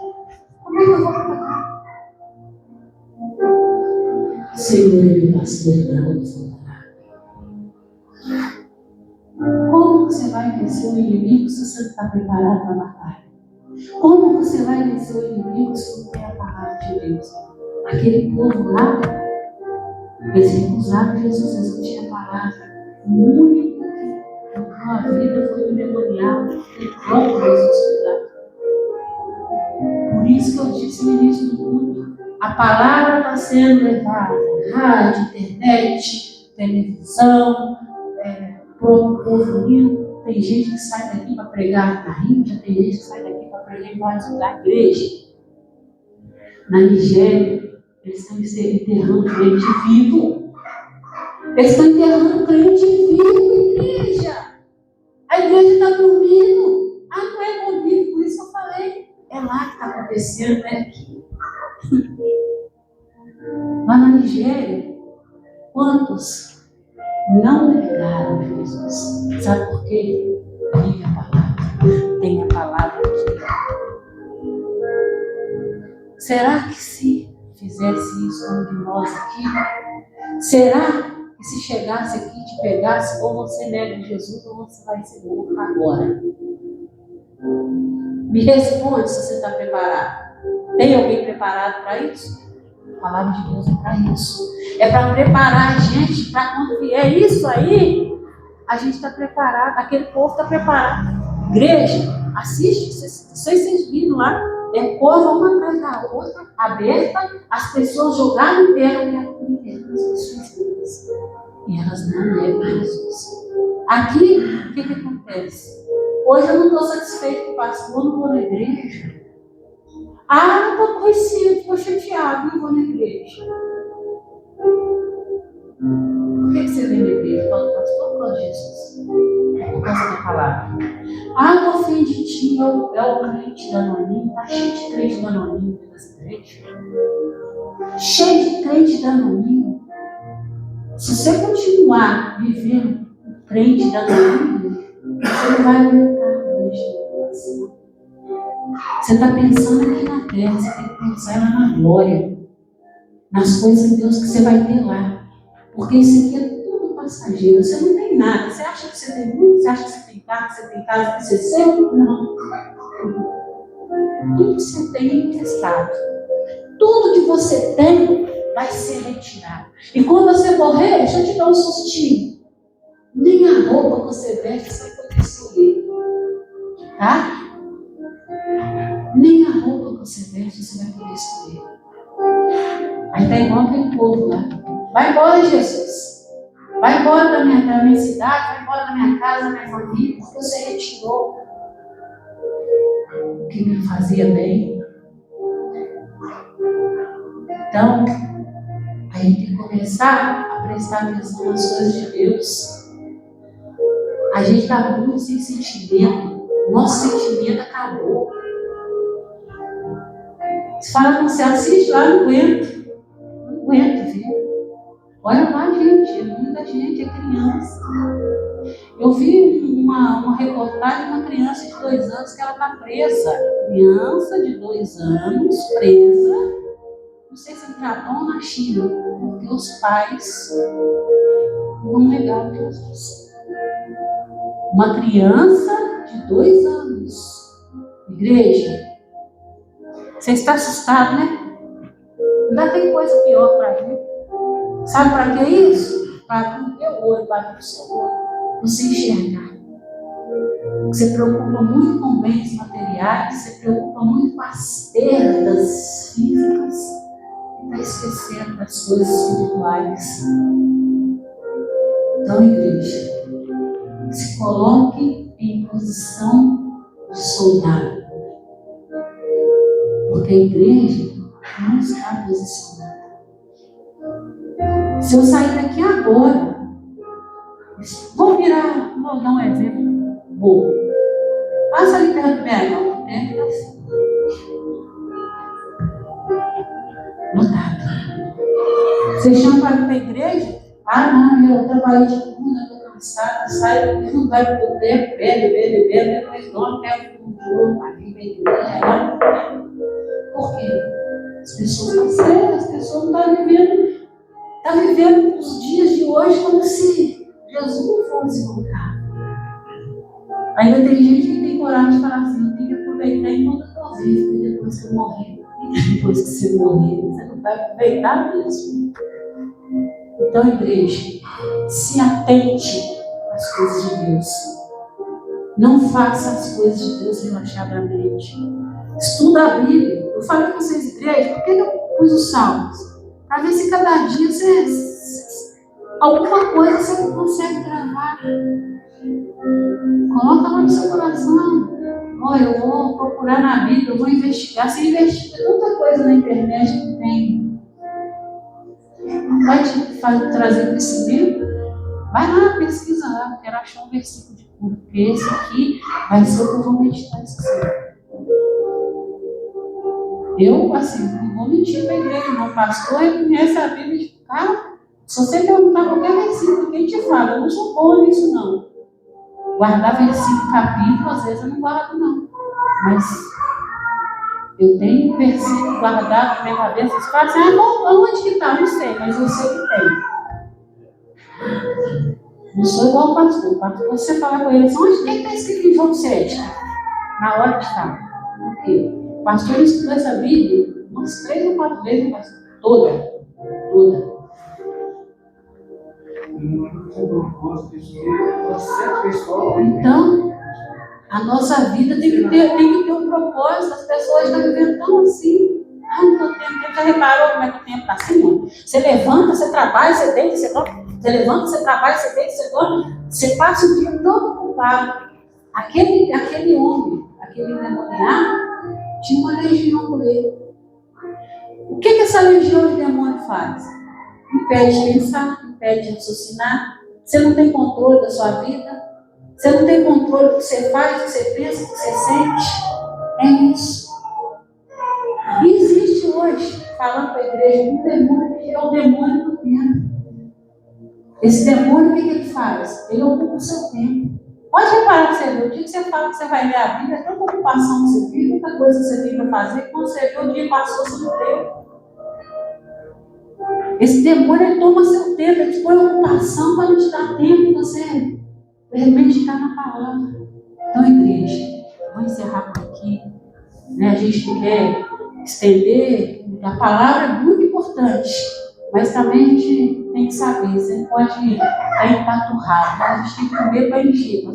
Como é que eu vou pagar? Senhor, meu pastor, não. Como você vai vencer o inimigo se você não está preparado para a batalha? Como você vai vencer o inimigo se não tem a palavra de Deus? Aquele povo lá, eles recusaram Jesus, eles não tinham palavra. O único que tocou a vida foi o memorial, o próprio Jesus. Por isso que eu disse no início do culto, a palavra está sendo levada, rádio, internet, televisão, próprio povo rindo. Tem gente que sai daqui para pregar na Índia, tem gente que sai daqui para pregar em vários lugares, igreja. Na Nigéria, eles estão enterrando crente vivo. Eles estão enterrando crente vivo, igreja. A igreja está dormindo. Ah, não é dormir, por isso que eu falei. É lá que está acontecendo, não é aqui. Lá na Nigéria, quantos não negaram Jesus? Sabe por quê? Tem a palavra. Tem a palavra aqui. Será que se fizesse isso um de nós aqui, será que se chegasse aqui e te pegasse, ou você nega Jesus ou você vai ser morto agora? Me responde se você está preparado. Tem alguém preparado para isso? A palavra de Deus é para isso. É para preparar a gente para quando vier isso aí, a gente está preparado, aquele povo está preparado. Igreja, assiste, vocês viram lá, cova uma atrás da outra, aberta, as pessoas jogaram em terra e as pessoas vivas. E elas não negam Jesus. Aqui, o que acontece? Hoje eu não estou satisfeito com o pastor, não vou na igreja. Ah, não estou conhecido, estou chateado, não vou na igreja. Por que você vem na igreja? Por causa do pastor ou por causa de Jesus? É por causa da palavra. Ah, estou afim de ti, é o crente da Anoninho, está cheio de crente da Anoninho nessa igreja. Cheio de crente da Anoninho. Se você continuar vivendo o crente da Anoninho, você não vai aumentar a crente. Você está pensando aqui na terra, você tem que pensar lá na glória, nas coisas de Deus que você vai ter lá. Porque isso aqui é tudo passageiro. Você não tem nada. Você acha que você tem muito? Você acha que você tem carro, que você tem casa, que você é seu? Não. Tudo que você tem é emprestado. Tudo que você tem vai ser retirado. E quando você morrer, deixa eu te dar um sustinho. Nem a roupa que você veste você vai poder escolher. Tá? Nem a roupa que você veste você vai poder escolher. Aí está igual aquele povo lá. Vai embora, Jesus. Vai embora da minha cidade, vai embora da minha casa, da minha família, porque você retirou o que me fazia bem. Então, a gente tem que começar a prestar atenção nas coisas de Deus. A gente está muito sem sentimento. Nosso sentimento acabou. Se fala com você, assiste lá, não aguento. Não aguento, viu? Olha lá, gente, é muita gente, é criança. Eu vi uma reportagem de uma criança de 2 anos que ela está presa. Criança de 2 anos, presa, não sei se no Japão ou na China, porque os pais não negaram Jesus. Uma criança de 2 anos. Igreja, você está assustado, né? Ainda tem coisa pior para mim. Sabe para que é isso? Para abrir o teu olho, para abrir o seu olho, você enxergar. Você preocupa muito com bens materiais, você preocupa muito com as perdas físicas e está esquecendo das coisas espirituais. Então, igreja, se coloque em posição de soldado. Porque a igreja não está posicionada. Se eu sair daqui agora, vou dar um exemplo bom. Passa ali perto do Bergão, né? Lotado. Você chama para ir para a igreja? Ah, não, eu trabalhei de segunda, estou cansada, saio, não vai para o tempo, bebe, depois dorme, pega um jogo, aqui para a igreja. Por quê? As pessoas estão sérias, as pessoas não estão vivendo os dias de hoje como se Jesus não fosse voltar. Ainda tem gente que tem coragem de falar assim, tem que aproveitar enquanto eu estou vivo, porque depois que eu morrer, depois que você morrer, você não vai aproveitar mesmo. Então, igreja, se atente às coisas de Deus. Não faça as coisas de Deus relaxadamente. Estuda a Bíblia. Eu falei com vocês, igreja, por que eu pus os salmos? Para ver se cada dia alguma coisa você consegue gravar. Coloca lá no seu coração. Olha, eu vou procurar na Bíblia, eu vou investigar. Você investiga tanta coisa na internet que tem. Vai te trazer crescimento? Vai lá, pesquisa lá. Eu quero achar um versículo de cura. Porque esse aqui vai ser o que eu vou meditar essa semana. Eu, assim, não vou mentir para a igreja, não. Pastor, ele conhece a Bíblia de cara. Se você perguntar qualquer versículo, quem te fala? Eu não sou boa nisso, não. Guardar versículo, capítulo, às vezes eu não guardo, não. Mas eu tenho um versículo guardado na minha cabeça. Você fala assim, onde que está? Não sei, mas eu sei que tem. Não sou igual ao pastor. O pastor, você fala com ele assim, onde que está escrito em João 7? Na hora que está. Por quê? O pastor estudou essa Bíblia umas 3 ou 4 vezes, pastor. Toda. Então, a nossa vida tem que ter um propósito. As pessoas estão vivendo tão assim. Ah, não estou tendo tempo. Já reparou como é que o tempo está assim? Você levanta, você trabalha, você deita, você dorme. Você levanta, você trabalha, você deita, você dorme. Você passa o dia todo ocupado. Aquele homem, aquele endemoniado, tinha uma legião por ele. O que essa legião de demônio faz? Impede de pensar, impede de raciocinar. Você não tem controle da sua vida. Você não tem controle do que você faz, do que você pensa, do que você sente. É isso. E existe hoje, falando para a igreja, um demônio que é o demônio do tempo. Esse demônio, o que ele faz? Ele ocupa o seu tempo. Pode reparar que você vê, o dia que você fala que você vai ler a Bíblia, é tanta ocupação que você vive, tanta coisa que você tem para fazer, que quando você vê o dia passou, você não deu. Esse demônio, ele toma seu tempo, ele te põe ocupação para não te dar tempo de você meditar na palavra. Então, igreja, vou encerrar por aqui. A gente não quer estender, a palavra é muito importante, mas também a gente tem que saber, você não pode estar empaturrado, a gente tem que comer para encher, para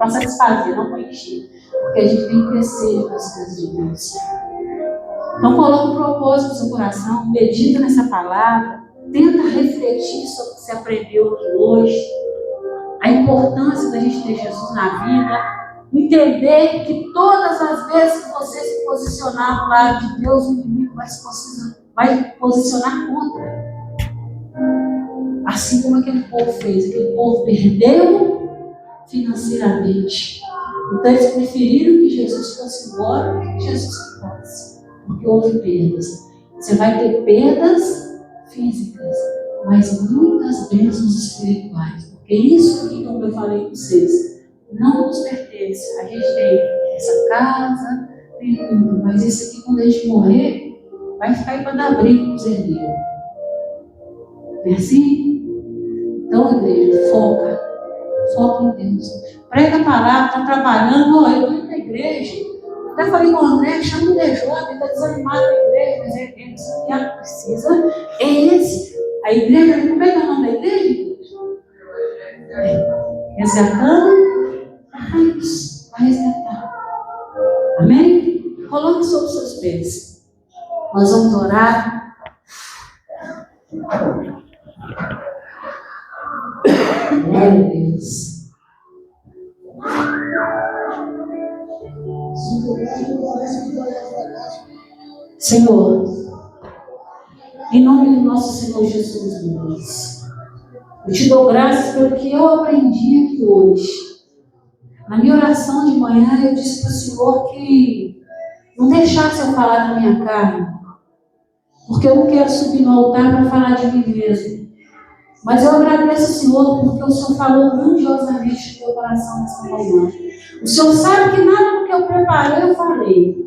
satisfazer, não para encher, porque a gente tem que crescer nas coisas de Deus. Então, coloca um propósito no seu coração, medita nessa palavra, tenta refletir sobre o que você aprendeu aqui hoje, a importância da gente ter Jesus na vida, entender que todas as vezes que você se posicionar do lado de Deus, o inimigo vai posicionar contra. Assim como aquele povo fez. Aquele povo perdeu financeiramente. Então eles preferiram que Jesus fosse embora do que Jesus ficasse. Porque houve perdas. Você vai ter perdas físicas, mas muitas bênçãos espirituais. Porque isso aqui, como eu falei com vocês, não nos pertence. A gente tem essa casa, tem tudo, mas isso aqui, quando a gente morrer, vai ficar aí para dar briga com os herdeiros. Não é assim? Então, igreja, foca em Deus. Prega a palavra, está trabalhando. Eu estou indo na igreja. Até falei com o André, chama o DJ, ele está desanimado na igreja, mas ele que precisa. É esse. A igreja, como é que é o nome da igreja? Resgatando a raiz. Vai resgatar. Amém? Coloque sobre os seus pés. Nós vamos orar. Glória a Deus. Senhor, em nome do nosso Senhor Jesus, meu Deus, eu te dou graças pelo que eu aprendi aqui hoje. Na minha oração de manhã, eu disse para o Senhor que não deixasse eu falar da minha carne, porque eu não quero subir no altar para falar de mim mesmo. Mas eu agradeço ao Senhor porque o Senhor falou grandiosamente no meu coração nessa manhã. O Senhor sabe que nada do que eu preparei eu falei,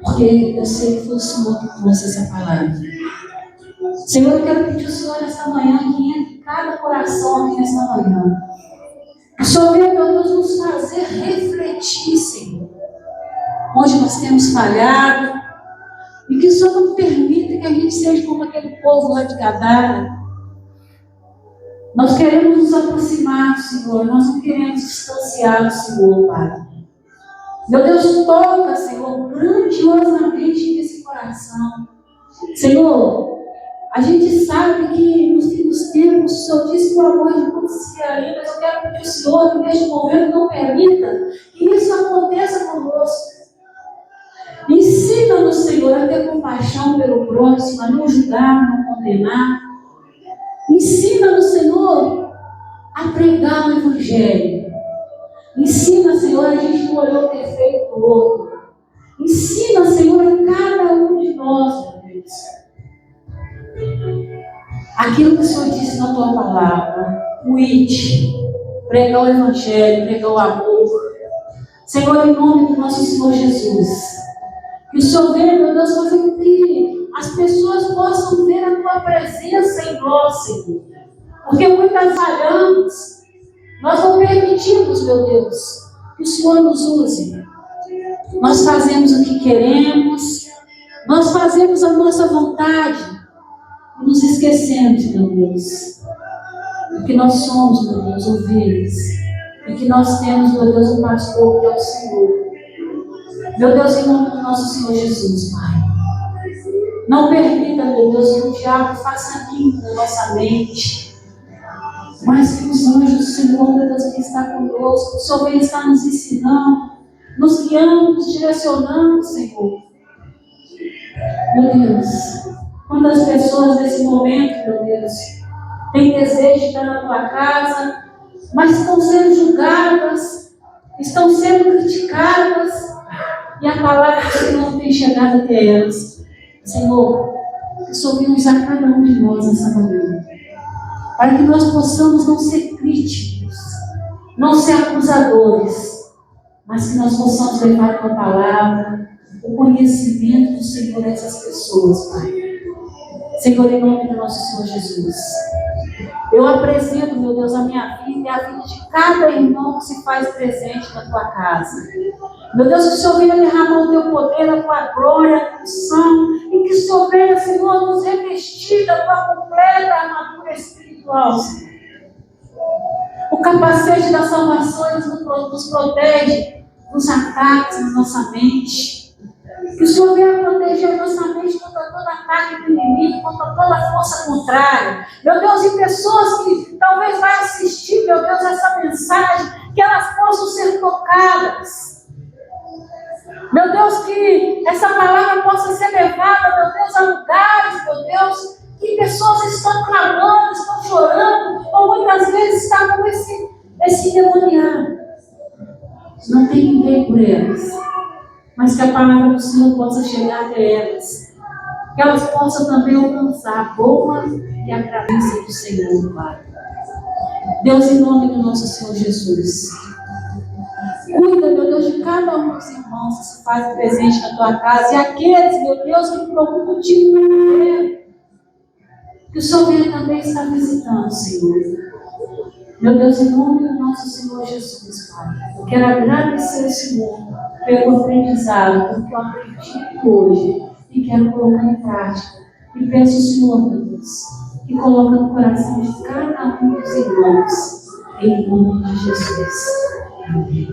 porque eu sei que foi o Senhor que trouxe essa palavra. Senhor, eu quero pedir ao Senhor nessa manhã que entre em cada coração aqui nessa manhã. O Senhor veio, meu Deus, nos fazer refletir, Senhor, onde nós temos falhado, e que o Senhor não permita que a gente seja como aquele povo lá de Gadara. Nós queremos nos aproximar do Senhor, nós não queremos distanciar do Senhor, Pai. Meu Deus, toca, Senhor, grandiosamente nesse coração. Senhor, a gente sabe que nos últimos tempos o Senhor disse que o amor de muitos se ali, mas eu quero pedir ao Senhor que neste momento não permita que isso aconteça conosco. Ensina-nos, Senhor, a ter compaixão pelo próximo, a não julgar, a não condenar. Ensina-nos, Senhor, a pregar o Evangelho. Ensina, Senhor, a gente não olhar o defeito do outro. Ensina, Senhor, a cada um de nós, meu Deus, aquilo que o Senhor disse na tua palavra. O ide, pregar o Evangelho, pregar o amor. Senhor, em nome do nosso Senhor Jesus, que o Senhor venha, meu Deus, fazer com que as pessoas possam ver a tua presença em nós, Senhor. Porque muitas falhamos, nós não permitimos, meu Deus, que o Senhor nos use. Nós fazemos o que queremos, nós fazemos a nossa vontade, e nos esquecemos, meu Deus, do que nós somos, meu Deus, ovelhas, e que nós temos, meu Deus, um pastor que é o Senhor. Meu Deus, em nome do nosso Senhor Jesus, Pai, não permita, meu Deus, que o diabo faça ninho na nossa mente, mas que os anjos do Senhor, meu Deus, que está conosco, o Senhor vem estar nos ensinando, nos guiando, nos direcionando, Senhor. Meu Deus, quantas pessoas nesse momento, meu Deus, têm desejo de estar na tua casa, mas estão sendo julgadas, estão sendo criticadas, e a palavra do Senhor não tem chegado até elas. Senhor, que o Senhor venha usar cada um de nós nessa manhã, para que nós possamos não ser críticos, não ser acusadores, mas que nós possamos levar a tua palavra, o conhecimento do Senhor a essas pessoas, Pai. Senhor, em nome do nosso Senhor Jesus, eu apresento, meu Deus, a minha vida e a vida de cada irmão que se faz presente na tua casa. Meu Deus, que o Senhor venha derramar o teu poder, a tua glória, a tua unção, e que o Senhor venha, Senhor, nos revestir da tua completa armadura espiritual, Senhor. O capacete da salvação nos protege dos ataques na nossa mente. Que o Senhor venha proteger a nossa mente contra todo ataque do inimigo, contra toda força contrária. Meu Deus, e pessoas que talvez vão assistir, meu Deus, essa mensagem, que elas possam ser tocadas. Meu Deus, que essa palavra possa ser levada, meu Deus, a lugares, meu Deus, que pessoas estão clamando, estão chorando, ou muitas vezes estão com esse endemoniado. Não tem ninguém por elas, mas que a palavra do Senhor possa chegar até elas, que elas possam também alcançar a boa e a graça do Senhor, Pai. Deus, em nome do nosso Senhor Jesus, cuida, meu Deus, de cada um dos irmãos que se faz presente na tua casa, e aqueles, meu Deus, que procuram contigo no primeiro, que o Senhor venha também estar visitando, Senhor. Meu Deus, em nome do nosso Senhor Jesus, Pai, eu quero agradecer ao Senhor pelo aprendizado, pelo que eu aprendi hoje, e quero colocar em prática. E peço ao Senhor, meu Deus, que coloque no coração de cada um dos irmãos, em nome de Jesus. Amém.